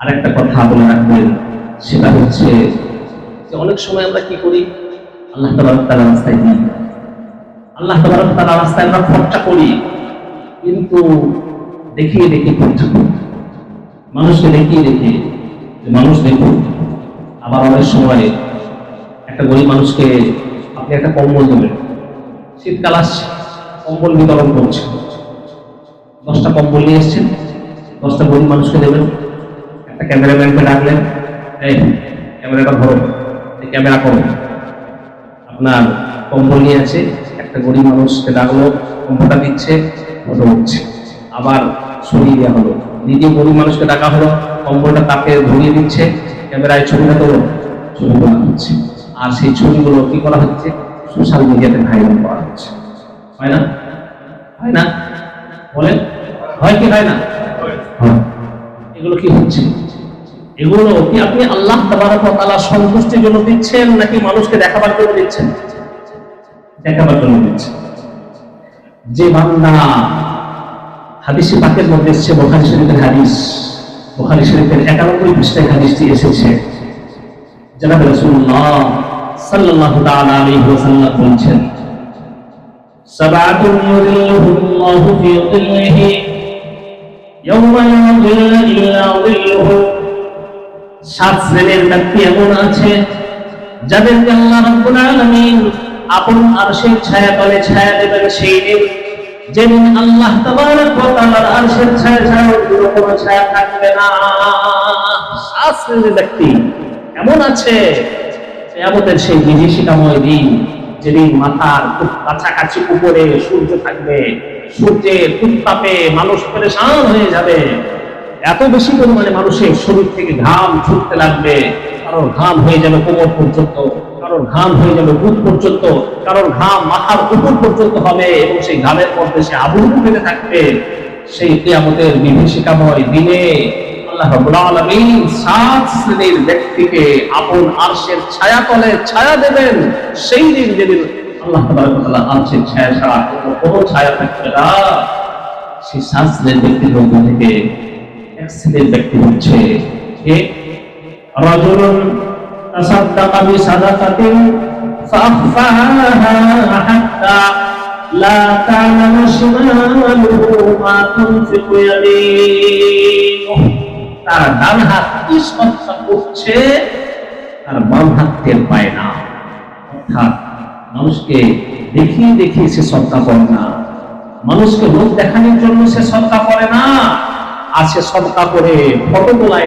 আরেকটা কথা বলে রাখবেন, সেটা হচ্ছে যে অনেক সময় আমরা কি করি, আল্লাহ তাবারক তাআলা রাস্তায় দিই, আল্লাহ তাবারক তাআলা রাস্তায় আমরা খরচা করি, কিন্তু দেখিয়ে দেখে খরচা করি, মানুষকে দেখিয়ে দেখে যে মানুষ দেখুন। আবার অনেক সময় একটা গরিব মানুষকে আপনি একটা কম্বল দেবেন, শীতকাল আসছে, কম্বল বিতরণ করছে, 10টা কম্বল নিয়ে এসছেন, 10টা গরিব মানুষকে দেবেন, একটা ক্যামেরাম্যানকে ডাকলেন, এই ক্যামেরাটা ধরো, এই ক্যামেরা করো, আপনার কম্বল নিয়ে আছে, একটা গরিব মানুষকে ডাকলো, কম্বলটা দিচ্ছে, ফটো উঠছে, আবার সরিয়ে দেওয়া হলো, দ্বিতীয় গরিব মানুষকে ডাকা হলো, কম্বলটা তাকে ধরিয়ে দিচ্ছে, ক্যামেরায় ছবিটা তোলো, ছবি তোলা হচ্ছে, আর সেই ছবিগুলো কি করা হচ্ছে, সোশ্যাল মিডিয়াতে ভাইরাল করা হচ্ছে। হয় না? হয় না? বলেন, হয় কি হয় না? এগুলো কি হচ্ছে? এগুলো কি আপনি আল্লাহ তাবারক ওয়া তাআলা সন্তুষ্টির জন্য দিচ্ছেন, নাকি মানুষকে দেখাবার জন্য দিচ্ছেন? দেখাবার জন্য দিচ্ছেন। যে বান্দা, হাদিসে পাকের মধ্যে এসেছে, বুখারী শরীফের হাদিস, বুখারী শরীফের 91 পৃষ্ঠায় হাদিসটি এসেছে, জনাব রাসূলুল্লাহ সাল্লাল্লাহু তাআলা আলাইহি ওয়াসাল্লাম বলেছেন, সাবআতুন ইউযিল্লুহুমুল্লাহু ফি যিল্লিহি ইয়াওমা লা যিল্লা ইল্লা যিল্লুহু। 7 শ্রেণীর ব্যক্তি এমন আছে যাদেরকে আল্লাহ রাব্বুল আলামিন আপন আরশের ছায়াতলে ছায়া দেবেন সেই দিন, যেদিন আল্লাহ তাবারক ওয়া তাআলার আরশের ছায়া ছাড়া অন্য কোনো ছায়া থাকবে না। 7 শ্রেণীর ব্যক্তি এমন আছে, কিয়ামতের সেই বিভীষিকাময় দিন, যেদিন মাথার খুব কাছাকাছি উপরে সূর্য থাকবে, সূর্যের উত্তাপে মানুষ পেরেশান হয়ে যাবে, এত বেশি পরিমাণে মানুষের শরীর থেকে ঘাম ছুটতে লাগবে, কারোর ঘাম হয়ে যাবে কোমর পর্যন্ত, কারোর ঘাম হয়ে যাবে বুক পর্যন্ত, কারোর ঘাম মাথার উপর পর্যন্ত হবে, এবং সেই ঘামের মধ্যে সে আবরণ পেতে থাকবে। সেই কিয়ামতের বিভীষিকাময় দিনে আল্লাহ রাব্বুল আলামিন 7 শ্রেণীর ব্যক্তিকে আপন আরশের ছায়াতলে ছায়া দেবেন সেই দিন, যেদিন আল্লাহ তাবারক ওয়া তাআলা আরশের ছায়া ছাড়া কোনো ছায়া থাকবে না। সেই 7 শ্রেণীর ব্যক্তির মধ্যে থেকে এক শ্রেণীর ব্যক্তি হচ্ছে কে? রাজুলুন তাসাদ্দাকা বিসাদাকাতিন ফাআখফাহা হাত্তা লা তা'লামু শিমালুহু মা তুনফিকু ইয়ামিনুহু। তার ডান হাত কি সদকা করছে, তার বাম হাত টের পায় না। অর্থাৎ মানুষকে দেখিয়ে দেখিয়ে সে সদকা করে না, মানুষকে লোক দেখানোর জন্য সে সদকা করে না, আর সে সদকা করে ফটো তোলায়